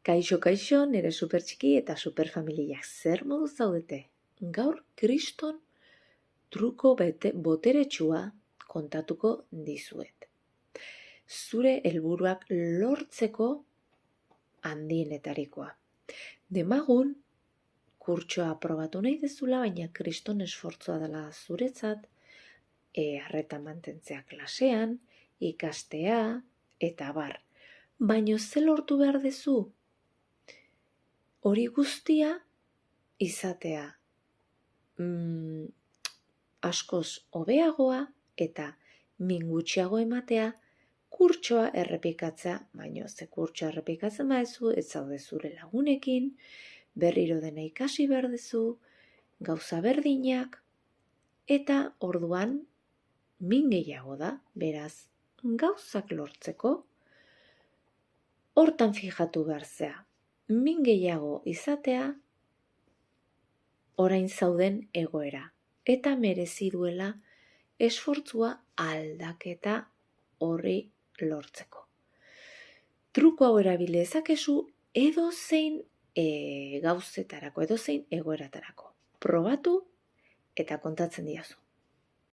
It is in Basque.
Kaixo, nire supertxiki eta superfamiliak zer modu zaudete? Gaur kriston truko boteretsua kontatuko dizuet. Zure helburuak lortzeko handienetarikoa. Demagun, kurtsoa aprobatu nahi dezula, baina kriston esfortzua dela zuretzat, arreta mantentzea klasean, ikastea, eta bar. Baina ze lortu behar dezu? Hori guztia izatea askoz hobeagoa eta min gutxiago ematea kurtsoa errepikatzea, baina ze kurtsoa errepikatzen badezu, ez zaude zure lagunekin, berriro dena ikasi behar dezu, gauza berdinak, eta orduan min gehiago da, beraz, gauzak lortzeko hortan fijatu behar zea. Min gehiago izatea orain zauden egoera, eta merezi duela esfortzua aldaketa horri lortzeko. Truko hau erabili dezakezu edozein gauzetarako, edozein egoeratarako. Probatu eta kontatzen didazu.